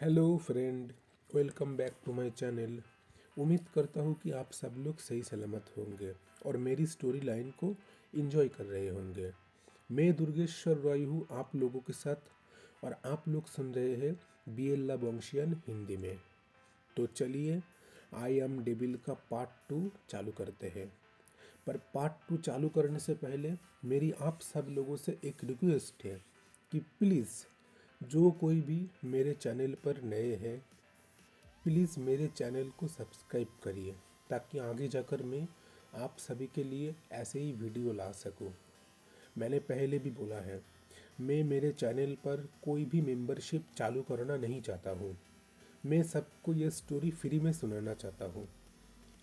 Hello friend, welcome back to my channel. उम्मीद करता हूँ कि आप सब लोग सही सलामत होंगे और मेरी स्टोरी लाइन को एंजॉय कर रहे होंगे। मैं दुर्गेश्वर रॉय हूँ आप लोगों के साथ और आप लोग सुन रहे हैं बीएल्ला बॉन्शियन हिंदी में। तो चलिए, आई एम डेविल का पार्ट 2 चालू करते हैं। पर पार्ट 2 चालू करने से पहले मेरी आप सब लोगों से एक रिक्वेस्ट है कि प्लीज़ जो कोई भी मेरे चैनल पर नए हैं, प्लीज़ मेरे चैनल को सब्सक्राइब करिए ताकि आगे जाकर मैं आप सभी के लिए ऐसे ही वीडियो ला सकूं। मैंने पहले भी बोला है, मैं मेरे चैनल पर कोई भी मेंबरशिप चालू करना नहीं चाहता हूँ। मैं सबको ये स्टोरी फ्री में सुनाना चाहता हूँ।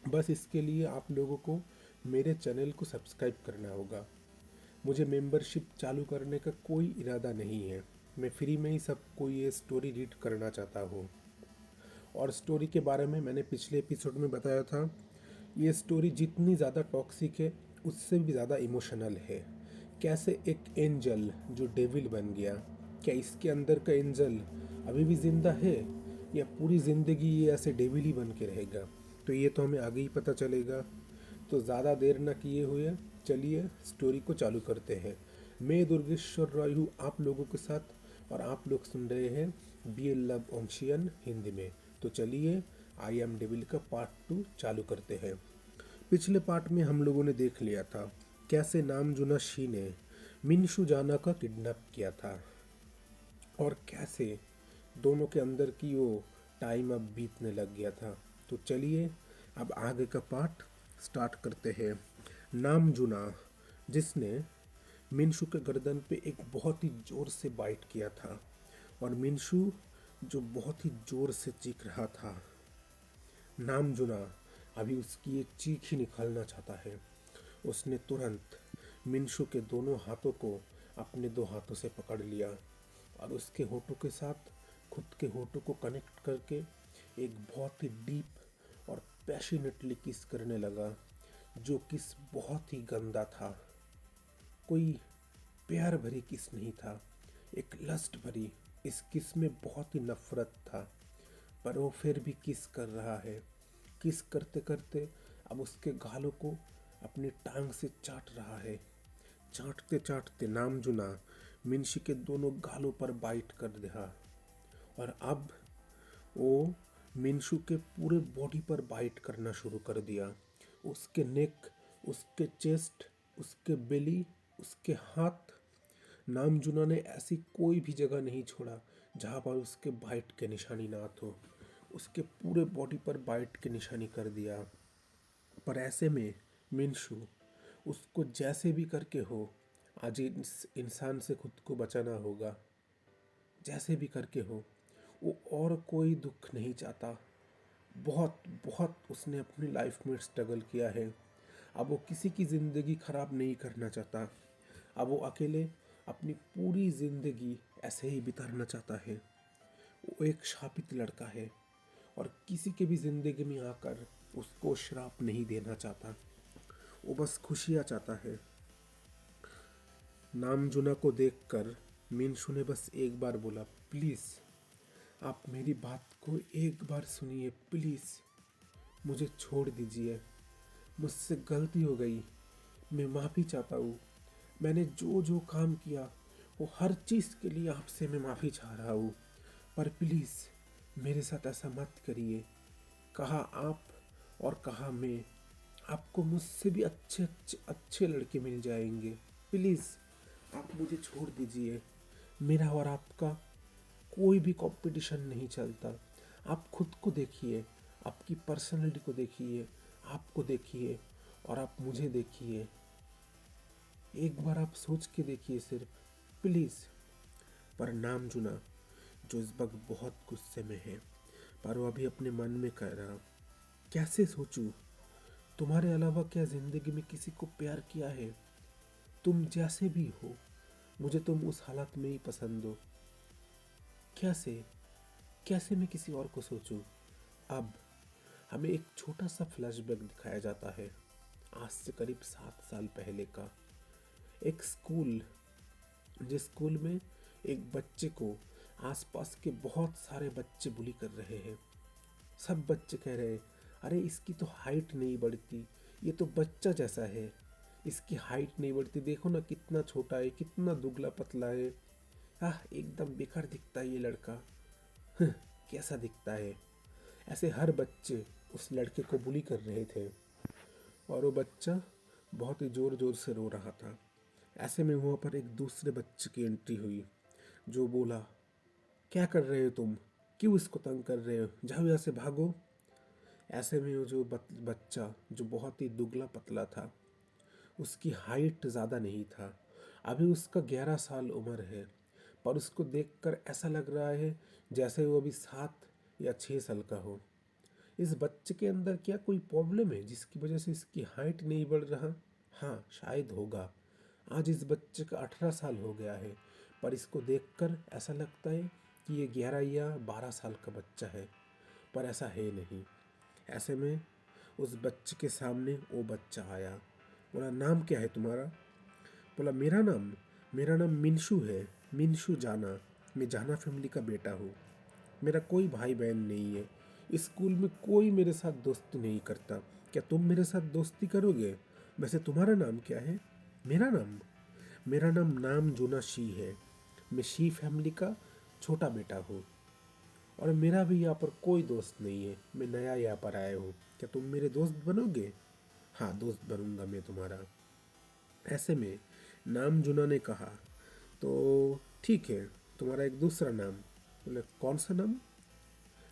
बस इसके लिए आप लोगों को मेरे चैनल को सब्सक्राइब करना होगा। मुझे मेंबरशिप चालू करने का कोई इरादा नहीं है। मैं फ्री में ही सबको ये स्टोरी रीड करना चाहता हूँ। और स्टोरी के बारे में मैंने पिछले एपिसोड में बताया था, ये स्टोरी जितनी ज़्यादा टॉक्सिक है उससे भी ज़्यादा इमोशनल है। कैसे एक एंजल जो डेविल बन गया, क्या इसके अंदर का एंजल अभी भी ज़िंदा है या पूरी ज़िंदगी ये ऐसे डेविल ही बन के रहेगा, तो ये तो हमें आगे ही पता चलेगा। तो ज़्यादा देर न किए हुए चलिए स्टोरी को चालू करते हैं। मैं दुर्गेश्वर रॉय हूँ आप लोगों के साथ और आप लोग सुन रहे हैं बी लव ऑन्शियन हिंदी में। तो चलिए, आई एम डेविल का पार्ट 2 चालू करते हैं। पिछले पार्ट में हम लोगों ने देख लिया था कैसे नामजुना शी ने मिनशु जाना का किडनैप किया था और कैसे दोनों के अंदर की वो टाइम अब बीतने लग गया था। तो चलिए अब आगे का पार्ट स्टार्ट करते हैं। नामजुना, जिसने मिनशु के गर्दन पे एक बहुत ही ज़ोर से बाइट किया था और मिनशु जो बहुत ही ज़ोर से चीख रहा था। नामजुना अभी उसकी ये चीख ही निकालना चाहता है। उसने तुरंत मिनशु के दोनों हाथों को अपने दो हाथों से पकड़ लिया और उसके होठों के साथ खुद के होठों को कनेक्ट करके एक बहुत ही डीप और पैशनेटली किस करने लगा, जो किस बहुत ही गंदा था। कोई प्यार भरी किस नहीं था, एक लस्ट भरी। इस किस में बहुत ही नफरत था, पर वो फिर भी किस कर रहा है। किस करते करते अब उसके गालों को अपनी टांग से चाट रहा है। चाटते चाटते नामजुना मिनशी के दोनों गालों पर बाइट कर दिया और अब वो मिनशु के पूरे बॉडी पर बाइट करना शुरू कर दिया। उसके नेक, उसके चेस्ट, उसके बेली, उसके हाथ। नामजुना ने ऐसी कोई भी जगह नहीं छोड़ा जहाँ पर उसके बाइट के निशानी ना हो। उसके पूरे बॉडी पर बाइट के निशानी कर दिया। पर ऐसे में मिनशु उसको जैसे भी करके हो आज इस इंसान से खुद को बचाना होगा। जैसे भी करके हो, वो और कोई दुख नहीं चाहता। बहुत बहुत उसने अपनी लाइफ में स्ट्रगल किया है। अब वो किसी की ज़िंदगी ख़राब नहीं करना चाहता। अब वो अकेले अपनी पूरी ज़िंदगी ऐसे ही बिताना चाहता है। वो एक शापित लड़का है और किसी के भी ज़िंदगी में आकर उसको श्राप नहीं देना चाहता। वो बस खुशियाँ चाहता है। नामजुना को देखकर मिनशु ने बस एक बार बोला, प्लीज़ आप मेरी बात को एक बार सुनिए, प्लीज़ मुझे छोड़ दीजिए। मुझसे गलती हो गई, मैं माफ़ी चाहता हूँ। मैंने जो जो काम किया वो हर चीज़ के लिए आपसे मैं माफ़ी चाह रहा हूँ, पर प्लीज़ मेरे साथ ऐसा मत करिए। कहा आप और कहा मैं, आपको मुझसे भी अच्छे अच्छे अच्छे लड़के मिल जाएंगे। प्लीज़ आप मुझे छोड़ दीजिए। मेरा और आपका कोई भी कंपटीशन नहीं चलता। आप खुद को देखिए, आपकी पर्सनैलिटी को देखिए, आपको देखिए और आप मुझे देखिए। एक बार आप सोच के देखिए सिर्फ, प्लीज़। पर नामजुना जो इस वक्त बहुत गुस्से में है, पर वो अभी अपने मन में कह रहा, कैसे सोचूं? तुम्हारे अलावा क्या ज़िंदगी में किसी को प्यार किया है? तुम जैसे भी हो, मुझे तुम उस हालत में ही पसंद हो। कैसे कैसे मैं किसी और को सोचूं? अब हमें एक छोटा सा फ्लैशबैक दिखाया जाता है, आज से करीब 7 साल पहले का। एक स्कूल, जिस स्कूल में एक बच्चे को आसपास के बहुत सारे बच्चे बुली कर रहे हैं। सब बच्चे कह रहे हैं, अरे इसकी तो हाइट नहीं बढ़ती, ये तो बच्चा जैसा है, इसकी हाइट नहीं बढ़ती, देखो ना कितना छोटा है, कितना दुबला पतला है, एकदम बेकार दिखता है ये लड़का। कैसा दिखता है। ऐसे हर बच्चे उस लड़के को बुली कर रहे थे और वो बच्चा बहुत ही ज़ोर ज़ोर से रो रहा था। ऐसे में वहाँ पर एक दूसरे बच्चे की एंट्री हुई जो बोला, क्या कर रहे हो तुम, क्यों इसको तंग कर रहे हो, जाओ यहाँ से भागो। ऐसे में वो जो बच्चा जो बहुत ही दुबला पतला था, उसकी हाइट ज़्यादा नहीं था, अभी उसका 11 साल उम्र है, पर उसको देखकर ऐसा लग रहा है जैसे वो अभी 7 या 6 साल का हो। इस बच्चे के अंदर क्या कोई प्रॉब्लम है जिसकी वजह से इसकी हाइट नहीं बढ़ रहा? हाँ, शायद होगा। आज इस बच्चे का 18 साल हो गया है, पर इसको देखकर ऐसा लगता है कि ये 11 या 12 साल का बच्चा है, पर ऐसा है नहीं। ऐसे में उस बच्चे के सामने वो बच्चा आया। बोला, नाम क्या है तुम्हारा? बोला, मेरा नाम मिनशू है, मिनशू जाना। मैं जाना फैमिली का बेटा हूँ। मेरा कोई भाई बहन नहीं है। स्कूल में कोई मेरे साथ दोस्ती नहीं करता। क्या तुम मेरे साथ दोस्ती करोगे? वैसे तुम्हारा नाम क्या है? मेरा नाम नाम जुना शी है। मैं शी फैमिली का छोटा बेटा हूँ और मेरा भी यहाँ पर कोई दोस्त नहीं है। मैं नया यहाँ पर आया हूँ। क्या तुम मेरे दोस्त बनोगे? हाँ, दोस्त बनूंगा मैं तुम्हारा। ऐसे में नाम जुना ने कहा, तो ठीक है, तुम्हारा एक दूसरा नाम। बोले, कौन सा नाम?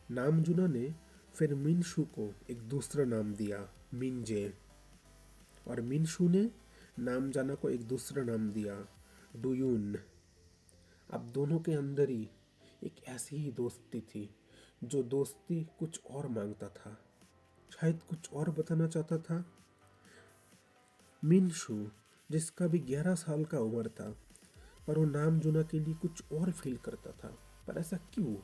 नाम जुना ने फिर मिनशू को एक दूसरा नाम दिया, मिनजे। और मिनशू ने नाम जाना को एक दूसरा नाम दिया, डुयून। अब दोनों के अंदर ही एक ऐसी ही दोस्ती थी, जो दोस्ती कुछ और मांगता था, शायद कुछ और बताना चाहता था। मिनशू, जिसका भी 11 साल का उम्र था, पर वो नाम जुना के लिए कुछ और फील करता था। पर ऐसा क्यों?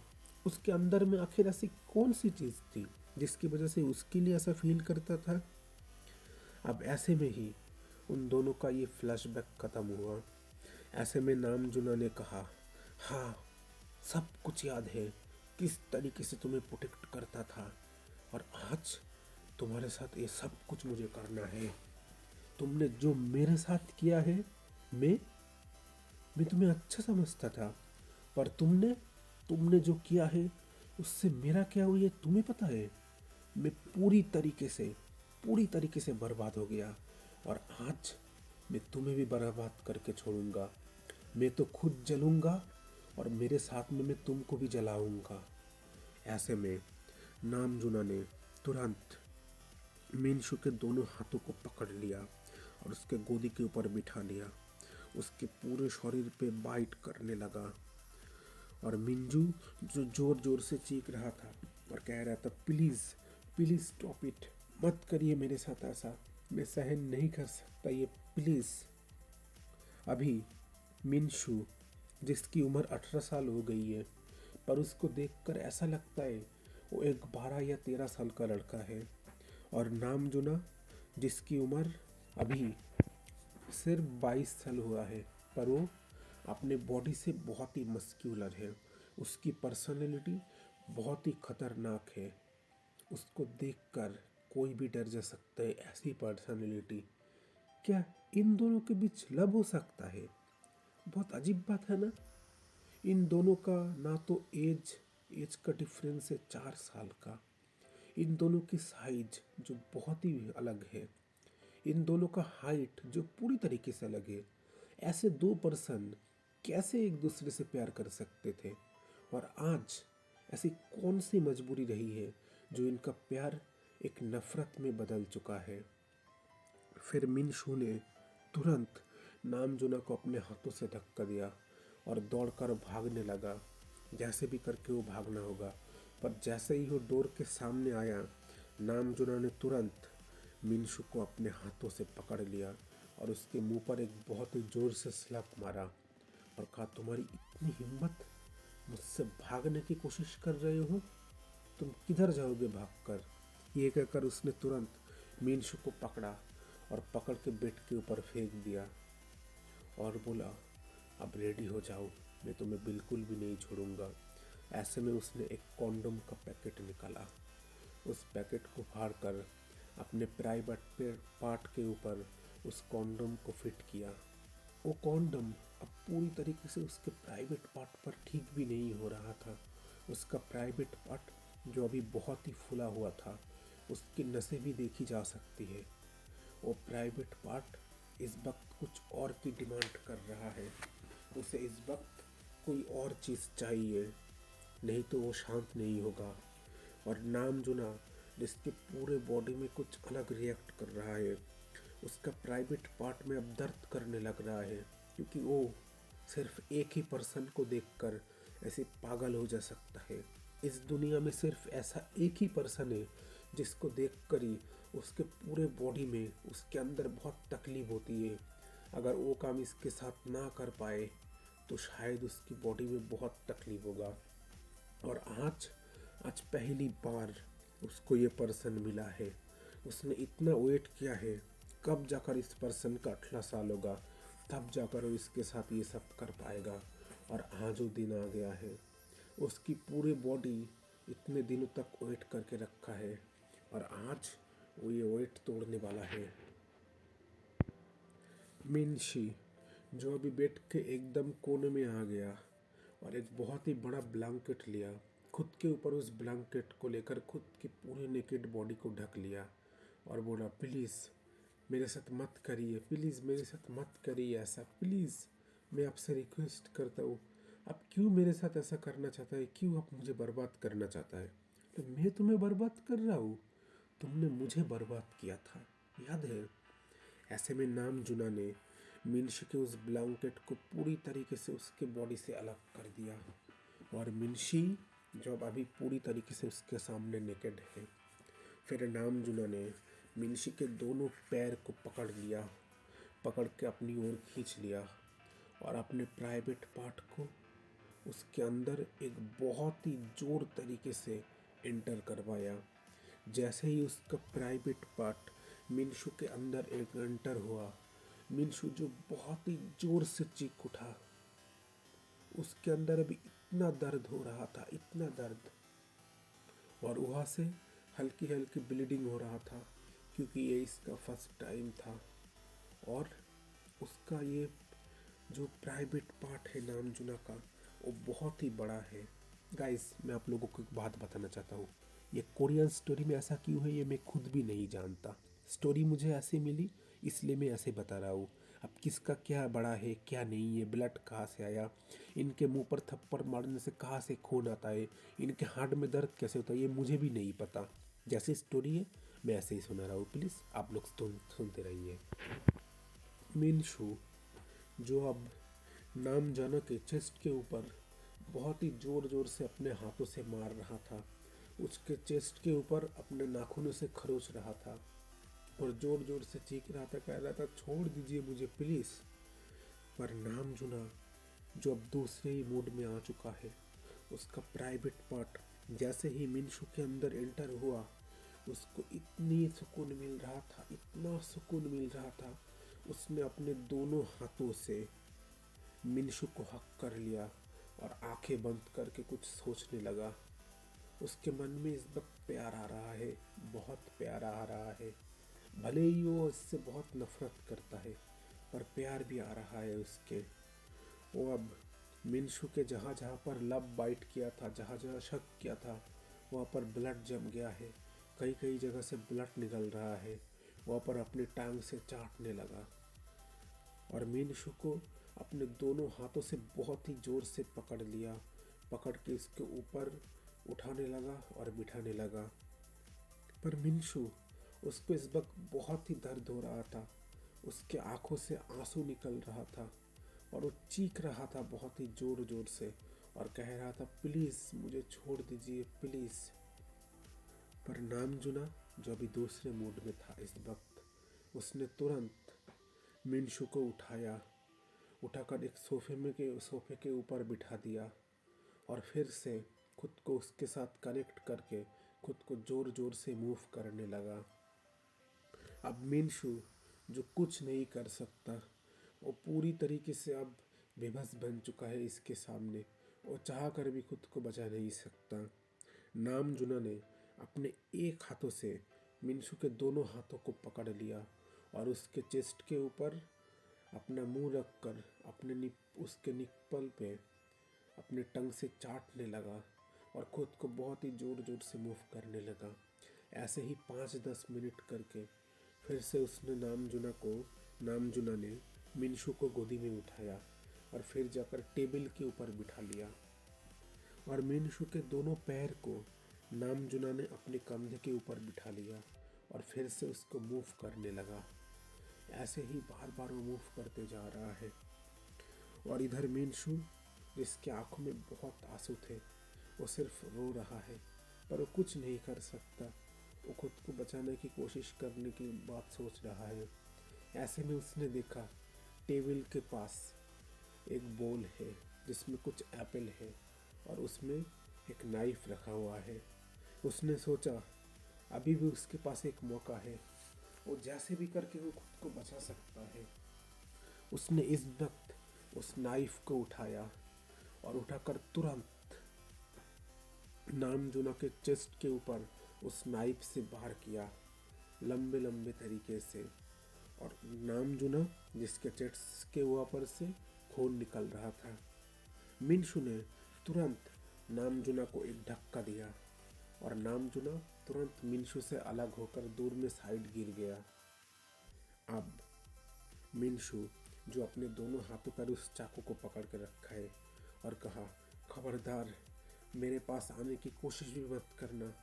उसके अंदर में आखिर ऐसी कौन सी चीज़ थी जिसकी वजह से उसके लिए ऐसा फील करता था? अब ऐसे में ही उन दोनों का ये फ्लैशबैक ख़त्म हुआ। ऐसे में नाम जुना ने कहा, हाँ, सब कुछ याद है, किस तरीके से तुम्हें प्रोटेक्ट करता था, और आज तुम्हारे साथ ये सब कुछ मुझे करना है। तुमने जो मेरे साथ किया है, मैं मैं तुम्हें अच्छा समझता था, पर तुमने जो किया है उससे मेरा क्या हुआ ये तुम्हें पता है? मैं पूरी तरीके से बर्बाद हो गया, और आज मैं तुम्हें भी बर्बाद करके छोड़ूंगा। मैं तो खुद जलूंगा और मेरे साथ में मैं तुमको भी जलाऊंगा। ऐसे में नाम जुना ने तुरंत मिनशू के दोनों हाथों को पकड़ लिया और उसके गोदी के ऊपर बिठा लिया। उसके पूरे शरीर पे बाइट करने लगा और मिंजू जो जोर जोर से चीख रहा था और कह रहा था, प्लीज़ प्लीज़ स्टॉप इट, मत करिए मेरे साथ ऐसा, मैं सहन नहीं कर सकता ये, प्लीज़। अभी मिनशू, जिसकी उम्र 18 साल हो गई है, पर उसको देखकर ऐसा लगता है वो एक 12 या 13 साल का लड़का है। और नाम जुना, जिसकी उम्र अभी सिर्फ 22 साल हुआ है, पर वो अपने बॉडी से बहुत ही मस्क्यूलर है। उसकी पर्सनालिटी बहुत ही खतरनाक है। उसको देखकर कोई भी डर जा सकता है, ऐसी पर्सनालिटी। क्या इन दोनों के बीच लव हो सकता है? बहुत अजीब बात है ना। इन दोनों का ना तो एज का डिफरेंस है 4 साल का। इन दोनों की साइज जो बहुत ही अलग है। इन दोनों का हाइट जो पूरी तरीके से अलग है। ऐसे दो पर्सन कैसे एक दूसरे से प्यार कर सकते थे? और आज ऐसी कौन सी मजबूरी रही है जो इनका प्यार एक नफरत में बदल चुका है? फिर मिनशू ने तुरंत नामजुना को अपने हाथों से धक्का दिया और दौड़कर भागने लगा। जैसे भी करके वो भागना होगा, पर जैसे ही वो डोर के सामने आया, नामजुना ने तुरंत मिनशू को अपने हाथों से पकड़ लिया और उसके मुंह पर एक बहुत ही जोर से स्लैप मारा और कहा, तुम्हारी इतनी हिम्मत, मुझसे भागने की कोशिश कर रहे हो? तुम किधर जाओगे भागकर? ये कहकर उसने तुरंत मिनशू को पकड़ा और पकड़ के बेड के ऊपर फेंक दिया और बोला, अब रेडी हो जाओ, मैं तुम्हें बिल्कुल भी नहीं छोड़ूंगा। ऐसे में उसने एक कॉन्डोम का पैकेट निकाला। उस पैकेट को फाड़ कर अपने प्राइवेट पार्ट के ऊपर उस कॉन्डोम को फिट किया। वो कॉन्डोम अब पूरी तरीके से उसके प्राइवेट पार्ट पर ठीक भी नहीं हो रहा था। उसका प्राइवेट पार्ट जो अभी बहुत ही फूला हुआ था, उसकी नसें भी देखी जा सकती है। वो प्राइवेट पार्ट इस वक्त कुछ और की डिमांड कर रहा है। उसे इस वक्त कोई और चीज़ चाहिए, नहीं तो वो शांत नहीं होगा। और नामजुना जिसके पूरे बॉडी में कुछ अलग रिएक्ट कर रहा है, उसका प्राइवेट पार्ट में अब दर्द करने लग रहा है, क्योंकि वो सिर्फ एक ही पर्सन को देखकर ऐसे पागल हो जा सकता है। इस दुनिया में सिर्फ ऐसा एक ही पर्सन है जिसको देखकर ही उसके पूरे बॉडी में, उसके अंदर बहुत तकलीफ होती है। अगर वो काम इसके साथ ना कर पाए तो शायद उसकी बॉडी में बहुत तकलीफ होगा। और आज आज पहली बार उसको ये पर्सन मिला है। उसने इतना वेट किया है, कब जाकर इस पर्सन का 18 साल होगा, तब जाकर वो इसके साथ ये सब कर पाएगा। और आज वो दिन आ गया है। उसकी पूरी बॉडी इतने दिनों तक वेट करके रखा है, और आज वो ये वेट तोड़ने वाला है। मिनशी, जो अभी बैठ के एकदम कोने में आ गया और एक बहुत ही बड़ा ब्लैंकेट लिया, खुद के ऊपर उस ब्लैंकेट को लेकर खुद की पूरी नेकेड बॉडी को ढक लिया और बोला, प्लीज़ मेरे साथ मत करिए, प्लीज़ मेरे साथ मत करिए ऐसा, प्लीज़ मैं आपसे रिक्वेस्ट करता हूँ। आप क्यों मेरे साथ ऐसा करना चाहता है? क्यों आप मुझे बर्बाद करना चाहता है? तो मैं तुम्हें बर्बाद कर रहा हूँ? तुमने मुझे बर्बाद किया था, याद है? ऐसे में नामजुना ने मिनशी के उस ब्लैंकेट को पूरी तरीके से उसके बॉडी से अलग कर दिया, और मिनशी जो अब अभी पूरी तरीके से उसके सामने नेकेड है। फिर नामजुना ने मिनशी के दोनों पैर को पकड़ लिया, पकड़ के अपनी ओर खींच लिया और अपने प्राइवेट पार्ट को उसके अंदर एक बहुत ही जोर तरीके से एंटर करवाया। जैसे ही उसका प्राइवेट पार्ट मिनशू के अंदर एक एंटर हुआ, मिनशू जो बहुत ही जोर से चीख उठा। उसके अंदर अभी इतना दर्द हो रहा था, इतना दर्द, और वहाँ से हल्की हल्की ब्लीडिंग हो रहा था, क्योंकि ये इसका फर्स्ट टाइम था। और उसका ये जो प्राइवेट पार्ट है नामजुना का, वो बहुत ही बड़ा है। गाइस, मैं आप लोगों को एक बात बताना चाहता हूँ। ये कोरियन स्टोरी में ऐसा क्यों है, ये मैं खुद भी नहीं जानता। स्टोरी मुझे ऐसे मिली, इसलिए मैं ऐसे बता रहा हूँ। अब किसका क्या बड़ा है क्या नहीं है, ब्लड कहाँ से आया, इनके मुंह पर थप्पड़ मारने से कहाँ से खून आता है, इनके हार्ट में दर्द कैसे होता है, ये मुझे भी नहीं पता। जैसी स्टोरी है मैं ऐसे ही सुना रहा हूँ, प्लीज़ आप लोग सुनते रहिए। मिनशू जो अब नाम जाना के चेस्ट के ऊपर बहुत ही ज़ोर ज़ोर से अपने हाथों से मार रहा था, उसके चेस्ट के ऊपर अपने नाखूनों से खरोच रहा था और ज़ोर ज़ोर से चीख रहा था, कह रहा था, छोड़ दीजिए मुझे प्लीज़। पर नाम जुना जो अब दूसरे ही मूड में आ चुका है, उसका प्राइवेट पार्ट जैसे ही मिनशू के अंदर एंटर हुआ, उसको इतनी सुकून मिल रहा था, इतना सुकून मिल रहा था। उसने अपने दोनों हाथों से मिनशू को हक कर लिया और आंखें बंद करके कुछ सोचने लगा। उसके मन में इस वक्त प्यार आ रहा है, बहुत प्यार आ रहा है। भले ही वो इससे बहुत नफरत करता है, पर प्यार भी आ रहा है उसके। वो अब मिनशू के जहाँ जहाँ पर लव बाइट किया था, जहाँ जहाँ शक किया था, वहाँ पर ब्लड जम गया है, कई कई जगह से ब्लड निकल रहा है। वहाँ पर अपने टांग से चाटने लगा और मिनशू को अपने दोनों हाथों से बहुत ही ज़ोर से पकड़ लिया, पकड़ के उसके ऊपर उठाने लगा और बिठाने लगा। पर मिनशू, उसको इस वक्त बहुत ही दर्द हो रहा था, उसके आंखों से आंसू निकल रहा था और वो चीख रहा था बहुत ही ज़ोर ज़ोर से और कह रहा था, प्लीज़ मुझे छोड़ दीजिए प्लीज़। पर नामजुना जो अभी दूसरे मूड में था इस वक्त, उसने तुरंत मिनशू को उठाया, उठाकर एक सोफे के ऊपर बिठा दिया और फिर से खुद को उसके साथ कनेक्ट करके खुद को ज़ोर ज़ोर से मूव करने लगा। अब मिनशू जो कुछ नहीं कर सकता, वो पूरी तरीके से अब बेबस बन चुका है इसके सामने और चाह कर भी खुद को बचा नहीं सकता। नामजुना ने अपने एक हाथों से मिनशू के दोनों हाथों को पकड़ लिया और उसके चेस्ट के ऊपर अपना मुंह रखकर उसके निप्पल पे अपने टंग से चाटने लगा और खुद को बहुत ही जोर जोर से मूव करने लगा। ऐसे ही 5-10 मिनट करके फिर से उसने नामजुना ने मिनशू को गोदी में उठाया और फिर जाकर टेबल के ऊपर बिठा लिया और मिनशू के दोनों पैर को नामजुना ने अपने कंधे के ऊपर बिठा लिया और फिर से उसको मूव करने लगा। ऐसे ही बार बार वो मूव करते जा रहा है और इधर मिनशू, जिसके आंखों में बहुत आंसू थे, वो सिर्फ रो रहा है पर वो कुछ नहीं कर सकता। वो खुद को बचाने की कोशिश करने की बात सोच रहा है। ऐसे में उसने देखा टेबल के पास एक बोल है जिसमें कुछ एप्पल है और उसमें एक नाइफ रखा हुआ है। उसने सोचा अभी भी उसके पास एक मौका है, वो जैसे भी करके वो खुद को बचा सकता है। उसने इस वक्त उस नाइफ को उठाया और उठाकर तुरंत नामजुना के चेस्ट के ऊपर उस नाइफ से वार किया लंबे लंबे तरीके से और नामजुना, जिसके चेस्ट के ऊपर से खून निकल रहा था। मिनशू ने तुरंत नामजुना को एक धक्का दिया और नामजुना तुरंत मिनशू से अलग होकर दूर में साइड गिर गया। अब मिनशू, जो अपने दोनों हाथों पर उस चाकू को पकड़ कर रखा है, और कहा, खबरदार मेरे पास आने की कोशिश भी मत करना।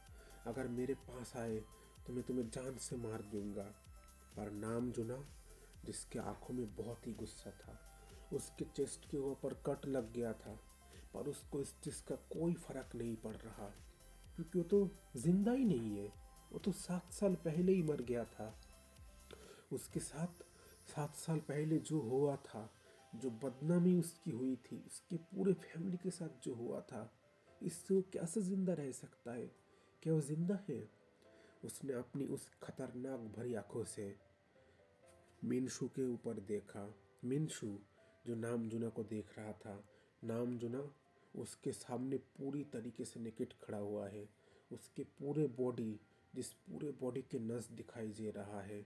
अगर मेरे पास आए तो मैं तुम्हें जान से मार दूंगा। पर नामजुना, जिसके आंखों में बहुत ही गुस्सा था, उसके चेस्ट के ऊपर कट लग गया था पर उसको इस चीज़ का कोई फर्क नहीं पड़ रहा क्योंकि वो तो जिंदा ही नहीं है। वो तो 7 साल पहले ही मर गया था। उसके साथ 7 साल पहले जो हुआ था, जो बदनामी उसकी हुई थी, उसके पूरे फैमिली के साथ जो हुआ था, इससे वो कैसे जिंदा रह सकता है? क्या वो जिंदा है? उसने अपनी उस खतरनाक भरी आंखों से मिनशू के ऊपर देखा। मिनशू, जो नामजुना को देख रहा था, नामजुना उसके सामने पूरी तरीके से नेकेड खड़ा हुआ है। उसके जिस पूरे बॉडी के नस दिखाई दे रहा है,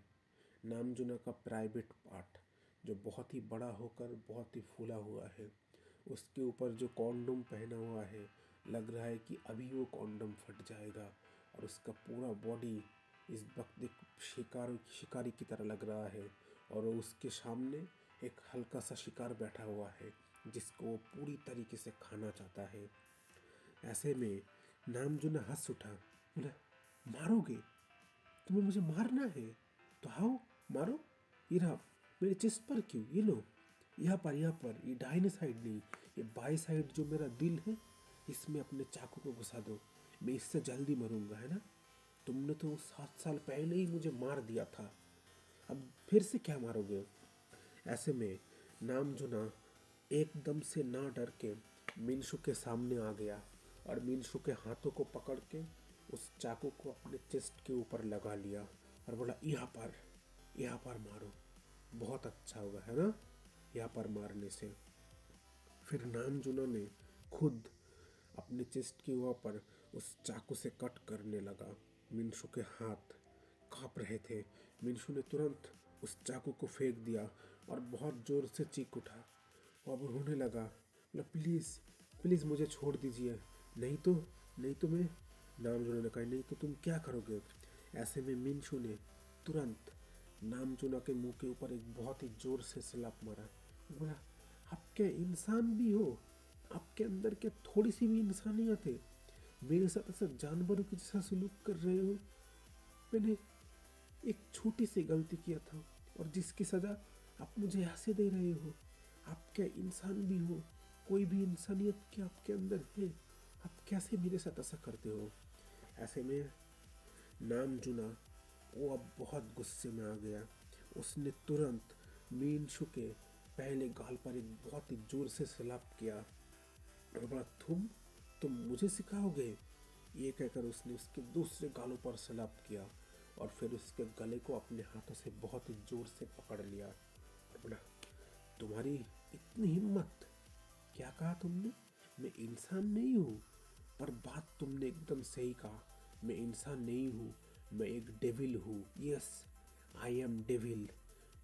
नामजुना का प्राइवेट पार्ट, जो बहुत ही बड़ा होकर बहुत ही फूला हुआ है। उसके ऊपर जो कॉन्डोम पहना हुआ है, लग रहा है कि अभी वो कॉन्डोम फट जाएगा और उसका पूरा बॉडी इस वक्त एक शिकारी की तरह लग रहा है और उसके सामने एक हल्का सा शिकार बैठा हुआ है जिसको वो पूरी तरीके से खाना चाहता है। ऐसे में नामजुना हंस उठा, बोला, मारोगे? तुम्हें मुझे मारना है तो आओ मारो। ये रहा मेरे चेस्ट पर, क्यों? ये लो, यहाँ पर, ये दाहिने साइड नहीं, ये बाई साइड जो मेरा दिल है, इसमें अपने चाकू को घुसा दो। मैं इससे जल्दी मरूंगा, है ना? तुमने तो 7 साल पहले ही मुझे मार दिया था, अब फिर से क्या मारोगे? ऐसे में नामजुना एकदम से ना डर के मिनशू के सामने आ गया और मिनशू के हाथों को पकड़ के उस चाकू को अपने चेस्ट के ऊपर लगा लिया और बोला, यहाँ पर मारो, बहुत अच्छा होगा, है ना, यहाँ पर मारने से। फिर नामजुना ने खुद अपने चेस्ट के ऊपर उस चाकू से कट करने लगा। मिनशू के हाथ कांप रहे थे। मिनशू ने तुरंत उस चाकू को फेंक दिया और बहुत जोर से चीख उठा और रोने लगा, बोला, प्लीज़ प्लीज़ मुझे छोड़ दीजिए, नहीं तो मैं। नामजुना ने कहा, नहीं तो तुम क्या करोगे? ऐसे में मिनशू ने तुरंत नामजुना के मुंह के ऊपर एक बहुत ही जोर से सलाप मारा। बोला, आप क्या इंसान भी हो? आपके अंदर क्या थोड़ी सी भी इंसानियत है? मेरे साथ ऐसा जानवरों की जैसा सलूक कर रहे हो? मैंने एक छोटी सी गलती किया था और जिसकी सज़ा आप मुझे ऐसे दे रहे हो। आप क्या इंसान भी हो? कोई भी इंसानियत क्या आपके अंदर है? आप कैसे मेरे साथ ऐसा करते हो? ऐसे में नामजुना, वो अब बहुत गुस्से में आ गया। उसने तुरंत मिनशू के पहले गाल पर एक बहुत ही जोर से सलाप किया और बोला, तुम मुझे सिखाओगे? ये कहकर उसने उसके दूसरे गालों पर सलाप किया और फिर उसके गले को अपने हाथों से बहुत ही जोर से पकड़ लिया और बोला, तुम्हारी इतनी हिम्मत! क्या कहा तुमने? मैं इंसान नहीं हूँ। पर बात तुमने एकदम सही कहा। मैं इंसान नहीं हूँ, मैं एक डेविल हूँ। Yes, I am devil.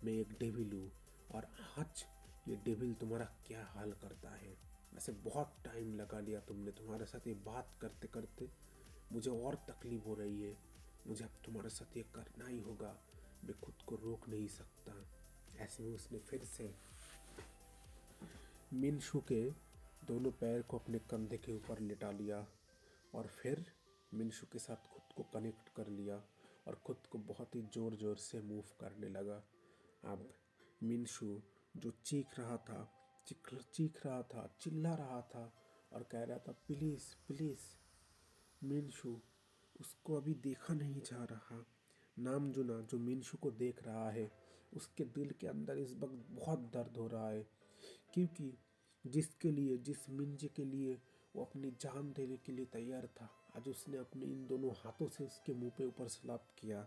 मैं एक डेविल हूँ। और आज ये डेविल तुम्हारा क्या हाल करता है। वैसे बहुत टाइम लगा लिया तुमने, तुम्हारे साथ ये बात करते करते मुझे और तकलीफ हो रही है। मुझे अब तुम्हारे साथ ये करना ही होगा, मैं खुद को रोक नहीं सकता। ऐसे में उसने फिर से मिनशू के दोनों पैर को अपने कंधे के ऊपर लिटा लिया और फिर मिनशू के साथ खुद को कनेक्ट कर लिया और खुद को बहुत ही ज़ोर ज़ोर से मूव करने लगा। अब मिनशू जो चीख रहा था, चिल्ला रहा था और कह रहा था, प्लीज़ प्लीज़। मिनशू उसको अभी देखा नहीं जा रहा। नामजुना जो मिनशू को देख रहा है, उसके दिल के अंदर इस वक्त बहुत दर्द हो रहा है, क्योंकि जिस मिंजे के लिए वो अपनी जान देने के लिए तैयार था, आज उसने अपने इन दोनों हाथों से उसके मुंह पे ऊपर स्लैप किया।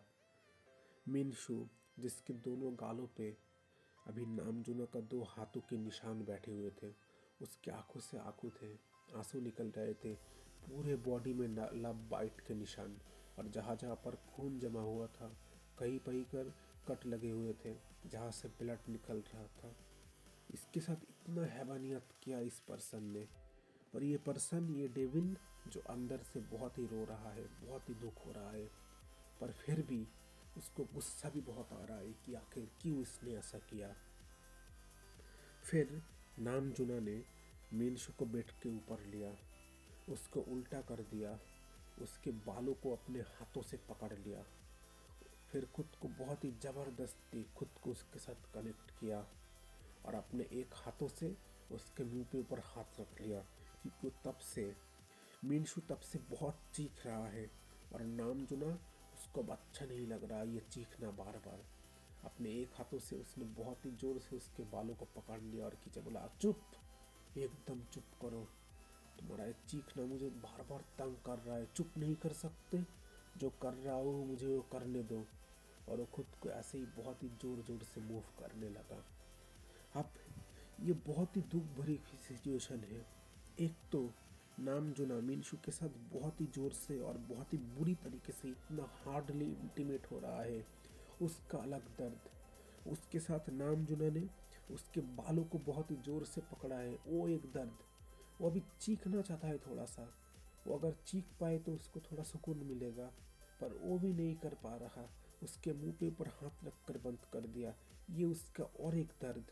मिनशू जिसके दोनों गालों पे अभी नामजुना का दो हाथों के निशान बैठे हुए थे, उसके आंखों से आंसू थे, आंसू निकल रहे थे, पूरे बॉडी में लव बाइट के निशान, और जहाँ जहाँ पर खून जमा हुआ था, कहीं कहीं कर कट लगे हुए थे जहाँ से ब्लड निकल रहा था। इसके साथ इतना हैवानियत किया इस पर्सन ने, और ये डेविल जो अंदर से बहुत ही रो रहा है, बहुत ही दुख हो रहा है, पर फिर भी उसको गुस्सा भी बहुत आ रहा है कि आखिर क्यों इसने ऐसा किया। फिर नामजुना ने मीनशु को बेड के ऊपर लिया, उसको उल्टा कर दिया, उसके बालों को अपने हाथों से पकड़ लिया, फिर खुद को बहुत ही ज़बरदस्ती खुद को उसके साथ कनेक्ट किया और अपने एक हाथों से उसके मुंह पे ऊपर हाथ रख लिया, क्योंकि मीनशु तब से बहुत चीख रहा है और नामजुना उसको अब अच्छा नहीं लग रहा ये चीखना बार बार। अपने एक हाथों से उसने बहुत ही जोर से उसके बालों को पकड़ लिया और खींचा, बोला, चुप, एकदम चुप करो, तुम्हारा ये चीखना मुझे बार बार तंग कर रहा है, चुप नहीं कर सकते, जो कर रहा हो मुझे वो करने दो। और वो खुद को ऐसे ही बहुत ही जोर जोर से मूव करने लगा। अब ये बहुत ही दुख भरी सिचुएशन है। एक तो नामजुना मीनशु के साथ बहुत ही जोर से और बहुत ही बुरी तरीके से इतना हार्डली इंटीमेट हो रहा है, उसका अलग दर्द, उसके साथ नामजुना ने उसके बालों को बहुत ही जोर से पकड़ा है, वो एक दर्द, वो अभी चीखना चाहता है थोड़ा सा, वो अगर चीख पाए तो उसको थोड़ा सुकून मिलेगा, पर वो भी नहीं कर पा रहा, उसके मुंह पे ऊपर हाथ रख कर बंद कर दिया, ये उसका और एक दर्द।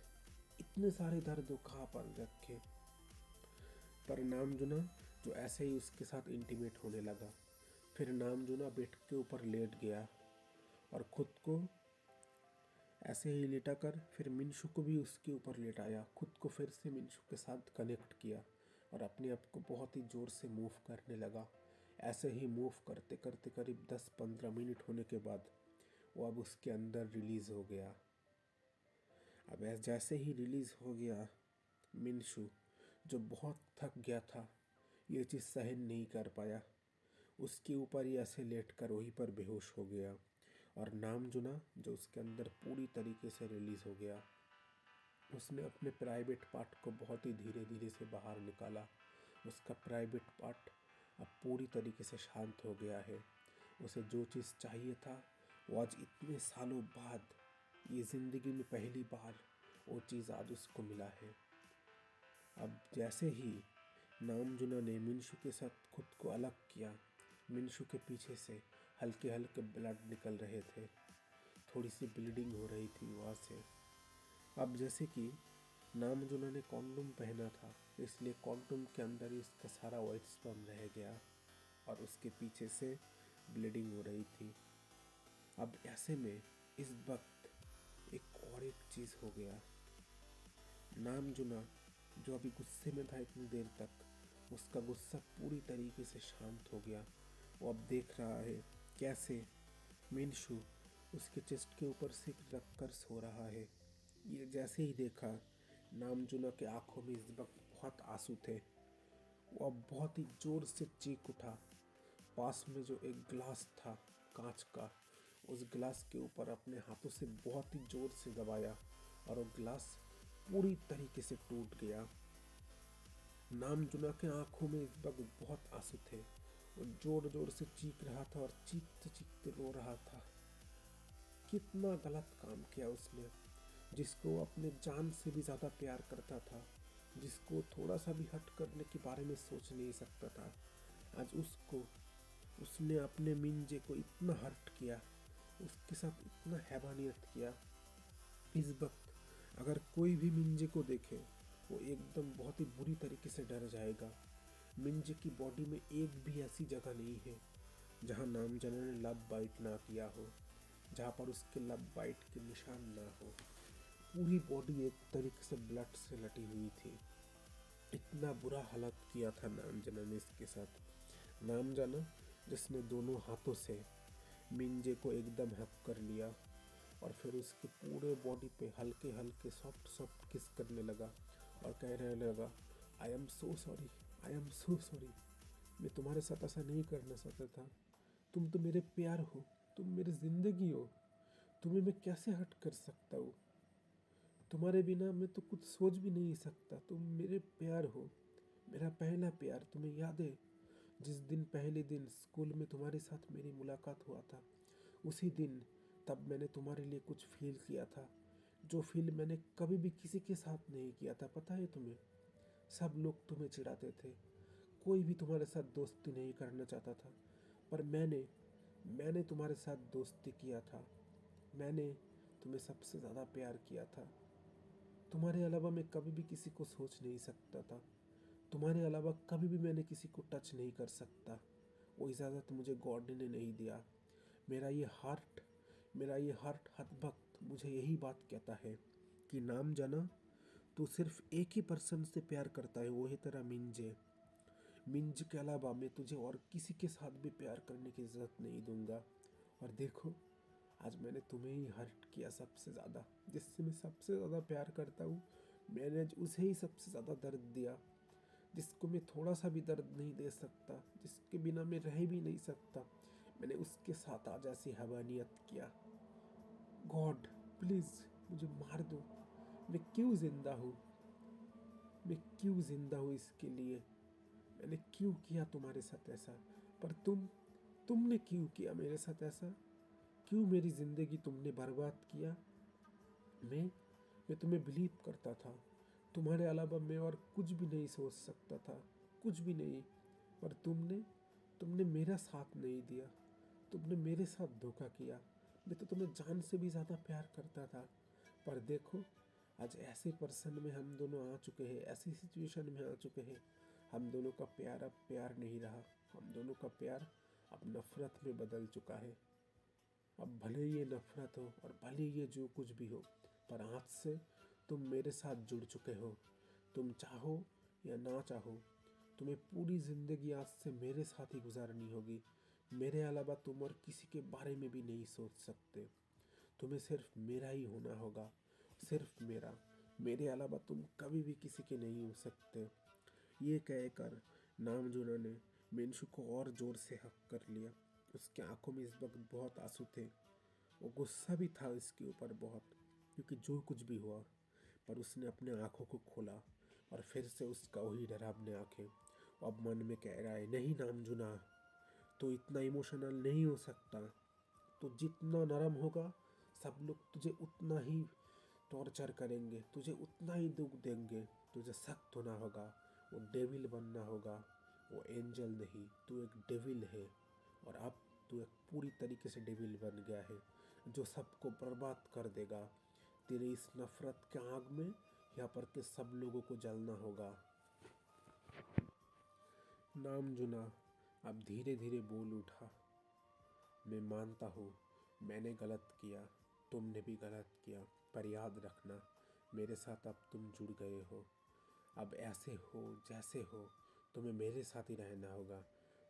इतने सारे दर्द वो कहाँ पर रखे। पर नामजुना जो ऐसे ही उसके साथ इंटीमेट होने लगा, फिर नामजुना बेड के ऊपर लेट गया और खुद को ऐसे ही लेटा कर फिर मिनशु को भी उसके ऊपर लेटाया, खुद को फिर से मिनशु के साथ कनेक्ट किया और अपने आप को बहुत ही ज़ोर से मूव करने लगा। ऐसे ही मूव करते करते करीब 10-15 मिनट होने के बाद वो अब उसके अंदर रिलीज़ हो गया। अब जैसे ही रिलीज़ हो गया, मिनशु जो बहुत थक गया था, ये चीज़ सहन नहीं कर पाया, उसके ऊपर ही ऐसे लेट कर वहीं पर बेहोश हो गया। और नामजुना जो उसके अंदर पूरी तरीके से रिलीज़ हो गया, उसने अपने प्राइवेट पार्ट को बहुत ही धीरे धीरे से बाहर निकाला। उसका प्राइवेट पार्ट अब पूरी तरीके से शांत हो गया है। उसे जो चीज़ चाहिए था वो आज इतने सालों बाद, ये ज़िंदगी में पहली बार वो चीज़ आज उसको मिला है। अब जैसे ही नामजुना ने मिनशु के साथ खुद को अलग किया, मिनशु के पीछे से हल्के हल्के ब्लड निकल रहे थे, थोड़ी सी ब्लीडिंग हो रही थी वहाँ से। अब जैसे कि नामजुना ने कॉन्डोम पहना था, इसलिए कॉन्डोम के अंदर ही उसका सारा वाइट स्पर्म रह गया और उसके पीछे से ब्लीडिंग हो रही थी। अब ऐसे में इस वक्त एक चीज़ हो गया। नामजुना जो अभी गुस्से में था इतनी देर तक, उसका गुस्सा पूरी तरीके से शांत हो गया। वो अब देख रहा है कैसे मिनशु उसके चेस्ट के ऊपर सिर रख कर सो रहा है। ये जैसे ही देखा, नामजुना के आंखों में इस वक्त बहुत आंसू थे। वो अब बहुत ही जोर से चीख उठा। पास में जो एक गिलास था कांच का, उस गिलास के ऊपर अपने हाथों से बहुत ही जोर से दबाया और वो गिलास पूरी तरीके से टूट गया। नामजुना के आंखों में इस वक्त बहुत आंसू थे। वो जोर जोर से चीख रहा था और चीखते चीखते रो रहा था। कितना गलत काम किया उसने, जिसको अपने जान से भी ज़्यादा प्यार करता था, जिसको थोड़ा सा भी हट करने के बारे में सोच नहीं सकता था। आज उसने अपने मिंजे को इतना हर्ट किया, उसके साथ इतना हैवानियत किया। इस वक्त अगर कोई भी मिंजे को देखे वो एकदम बहुत ही बुरी तरीके से डर जाएगा। मिंजे की बॉडी में एक भी ऐसी जगह नहीं है जहाँ नामजाना ने लव बाइट ना किया हो, जहाँ पर उसके लव बाइट के निशान ना हो। पूरी बॉडी एक तरीके से ब्लड से लटी हुई थी। इतना बुरा हालत किया था नामजाना ने इसके साथ। नामजाना जिसने दोनों हाथों से मिंजे को एकदम हक कर लिया और फिर उसके पूरे बॉडी पे हल्के हल्के सॉफ्ट सॉफ्ट किस करने लगा और कहने लगा, I am so sorry, I am so sorry, मैं तुम्हारे साथ ऐसा नहीं करना चाहता था। तुम तो मेरे प्यार हो, तुम मेरी ज़िंदगी हो, तुम्हें मैं कैसे हट कर सकता हूँ। तुम्हारे बिना मैं तो कुछ सोच भी नहीं सकता। तुम मेरे प्यार हो, मेरा पहला प्यार। तुम्हें याद है जिस दिन पहले दिन स्कूल में तुम्हारे साथ मेरी मुलाकात हुआ था, उसी दिन तब मैंने तुम्हारे लिए कुछ फील किया था, जो फील मैंने कभी भी किसी के साथ नहीं किया था। पता है तुम्हें? सब लोग तुम्हें चिढ़ाते थे, कोई भी तुम्हारे साथ दोस्ती नहीं करना चाहता था, पर मैंने तुम्हारे साथ दोस्ती किया था। मैंने तुम्हें सबसे ज़्यादा प्यार किया था। तुम्हारे अलावा मैं कभी भी किसी को सोच नहीं सकता था। तुम्हारे अलावा कभी भी मैंने किसी को टच नहीं कर सकता। वो इजाज़त मुझे गॉड ने नहीं दिया। मेरा ये हार्ट हर वक्त मुझे यही बात कहता है कि नाम जाना, तू सिर्फ एक ही पर्सन से प्यार करता है, वो है तेरा मिंजे। मिंज के अलावा मैं तुझे और किसी के साथ भी प्यार करने की इज्जत नहीं दूंगा। और देखो, आज मैंने तुम्हें ही हर्ट किया सबसे ज़्यादा। जिससे मैं सबसे ज़्यादा प्यार करता हूँ, मैंने आज उसे ही सबसे ज़्यादा दर्द दिया। जिसको मैं थोड़ा सा भी दर्द नहीं दे सकता, जिसके बिना मैं रह भी नहीं सकता, मैंने उसके साथ आज ऐसी हैवानियत किया। गॉड प्लीज़ मुझे मार दो। मैं क्यों ज़िंदा हूँ? मैं क्यों ज़िंदा हूँ इसके लिए? मैंने क्यों किया तुम्हारे साथ ऐसा? पर तुमने क्यों किया मेरे साथ ऐसा? क्यों मेरी ज़िंदगी तुमने बर्बाद किया? मैं मैं तुम्हें बिलीव करता था। तुम्हारे अलावा मैं और कुछ भी नहीं सोच सकता था, कुछ भी नहीं। पर तुमने मेरा साथ नहीं दिया। तुमने मेरे साथ धोखा किया। मैं तो तुम्हें जान से भी ज़्यादा प्यार करता था। पर देखो, आज ऐसे पर्सन में हम दोनों आ चुके हैं, ऐसी सिचुएशन में आ चुके हैं। हम दोनों का प्यार अब प्यार नहीं रहा। हम दोनों का प्यार अब नफ़रत में बदल चुका है। अब भले ये नफ़रत हो और भले ये जो कुछ भी हो, पर आज से तुम मेरे साथ जुड़ चुके हो। तुम चाहो या ना चाहो, तुम्हें पूरी ज़िंदगी आज से मेरे साथ ही गुजारनी होगी। मेरे अलावा तुम और किसी के बारे में भी नहीं सोच सकते। तुम्हें सिर्फ मेरा ही होना होगा, सिर्फ मेरा। मेरे अलावा तुम कभी भी किसी के नहीं हो सकते। ये कहकर नामजुना ने मिंशु को और ज़ोर से हक कर लिया। उसके आंखों में इस वक्त बहुत आंसू थे। वो गुस्सा भी था इसके ऊपर बहुत, क्योंकि जो कुछ भी हुआ, पर उसने अपने आंखों को खोला और फिर से उसका वही डरावने आंखें। अब मन में कह रहा है, नहीं नामजुना, तो इतना इमोशनल नहीं हो सकता। तो जितना नरम होगा, सब लोग तुझे उतना ही टॉर्चर करेंगे, तुझे उतना ही दुख देंगे। तुझे सख्त होना होगा, वो डेविल बनना होगा, वो एंजल नहीं, तू एक डेविल है। और अब तू एक पूरी तरीके से डेविल बन गया है, जो सबको बर्बाद कर देगा। तेरे इस नफ़रत के आग में यहाँ पर के सब लोगों को जलना होगा। नामजुना अब धीरे धीरे बोल उठा, मैं मानता हूँ मैंने गलत किया, तुमने भी गलत किया, पर याद रखना मेरे साथ अब तुम जुड़ गए हो। अब ऐसे हो जैसे हो, तुम्हें मेरे साथ ही रहना होगा।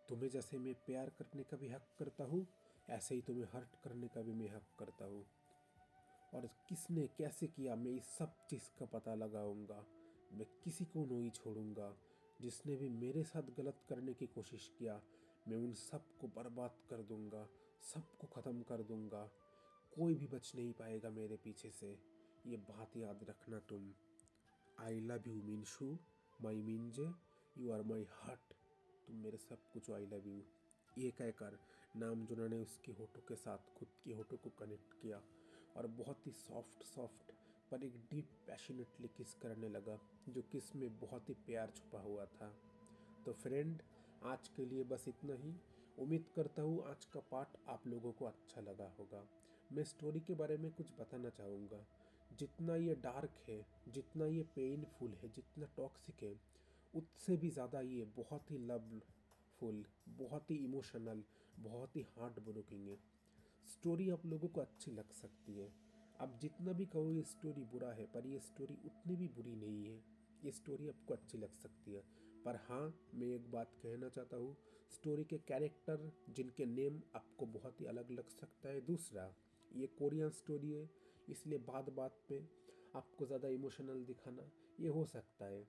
तुम्हें जैसे मैं प्यार करने का भी हक करता हूँ, ऐसे ही तुम्हें हर्ट करने का भी मैं हक करता हूँ। और किसने कैसे किया, मैं इस सब चीज़ का पता लगाऊंगा। मैं किसी को नहीं छोड़ूंगा। जिसने भी मेरे साथ गलत करने की कोशिश किया, मैं उन सब को बर्बाद कर दूंगा, सबको ख़त्म कर दूंगा। कोई भी बच नहीं पाएगा मेरे पीछे से। ये बात याद रखना तुम। I love you Meenshu, my Meenje, you are my heart, तुम मेरे सब कुछ, आई लव यू। ये कहकर नामजुना ने उसके होठों के साथ खुद के होठों को कनेक्ट किया और बहुत ही सॉफ्ट सॉफ्ट पर एक डीप पैशनेटली किस करने लगा, जो किस में बहुत ही प्यार छुपा हुआ था। तो फ्रेंड, आज के लिए बस इतना ही। उम्मीद करता हूँ आज का पार्ट आप लोगों को अच्छा लगा होगा। मैं स्टोरी के बारे में कुछ बताना चाहूँगा। जितना ये डार्क है, जितना ये पेनफुल है, जितना टॉक्सिक है, उससे भी ज़्यादा ये बहुत ही लवफुल, बहुत ही इमोशनल, बहुत ही हार्ट ब्रोकिंग है। स्टोरी आप लोगों को अच्छी लग सकती है। आप जितना भी कहो ये स्टोरी बुरा है, पर ये स्टोरी उतनी भी बुरी नहीं है। ये स्टोरी आपको अच्छी लग सकती है। पर हाँ, मैं एक बात कहना चाहता हूँ, स्टोरी के कैरेक्टर जिनके नेम आपको बहुत ही अलग लग सकता है। दूसरा, ये कोरियन स्टोरी है, इसलिए बात बात पे आपको ज़्यादा इमोशनल दिखाना ये हो सकता है।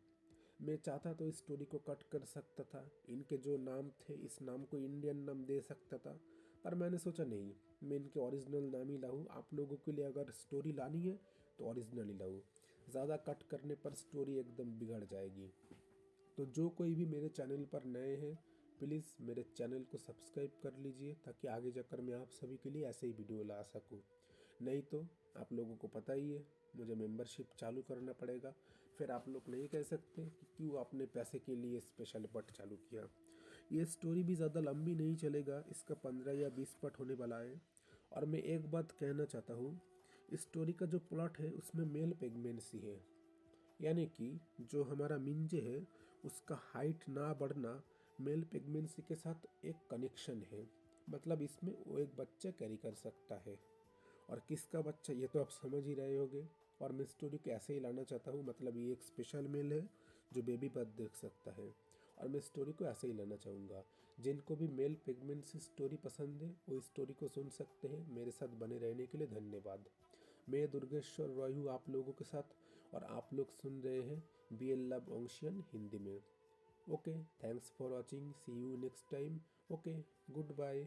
मैं चाहता तो इस स्टोरी को कट कर सकता था, इनके जो नाम थे इस नाम को इंडियन नाम दे सकता था, पर मैंने सोचा नहीं, मैं इनके ओरिजिनल नाम ही लाऊं। आप लोगों के लिए अगर स्टोरी लानी है तो ओरिजिनल ही लाऊं। ज़्यादा कट करने पर स्टोरी एकदम बिगड़ जाएगी। तो जो कोई भी मेरे चैनल पर नए हैं, प्लीज़ मेरे चैनल को सब्सक्राइब कर लीजिए, ताकि आगे जाकर मैं आप सभी के लिए ऐसे ही वीडियो ला सकूं। नहीं तो आप लोगों को पता ही है, मुझे मेंबरशिप चालू करना पड़ेगा। फिर आप लोग नहीं कह सकते कि क्यों आपने पैसे के लिए स्पेशल पार्ट चालू किया। ये स्टोरी भी ज़्यादा लंबी नहीं चलेगा, इसका 15 या 20 पार्ट होने वाला है। और मैं एक बात कहना चाहता हूँ, इस स्टोरी का जो प्लॉट है उसमें मेल प्रेगनेंसी है, यानी कि जो हमारा मिंजे है उसका हाइट ना बढ़ना मेल प्रेगनेंसी के साथ एक कनेक्शन है। मतलब इसमें वो एक बच्चा कैरी कर सकता है। और किसका बच्चा ये तो आप समझ ही रहे होंगे। और मैं स्टोरी को ऐसे ही लाना चाहता हूँ, मतलब ये एक स्पेशल मेल है जो बेबी बर्थ देख सकता है। और मैं स्टोरी को ऐसे ही लाना चाहूँगा। जिनको भी मेल प्रेगनेंसी स्टोरी पसंद है वो इस स्टोरी को सुन सकते हैं। मेरे साथ बने रहने के लिए धन्यवाद। मैं दुर्गेश्वर रॉय हूँ आप लोगों के साथ, और आप लोग सुन रहे हैं BL लव ऑंशियन हिंदी में। Okay, thanks for watching, see you next time. Okay, good bye.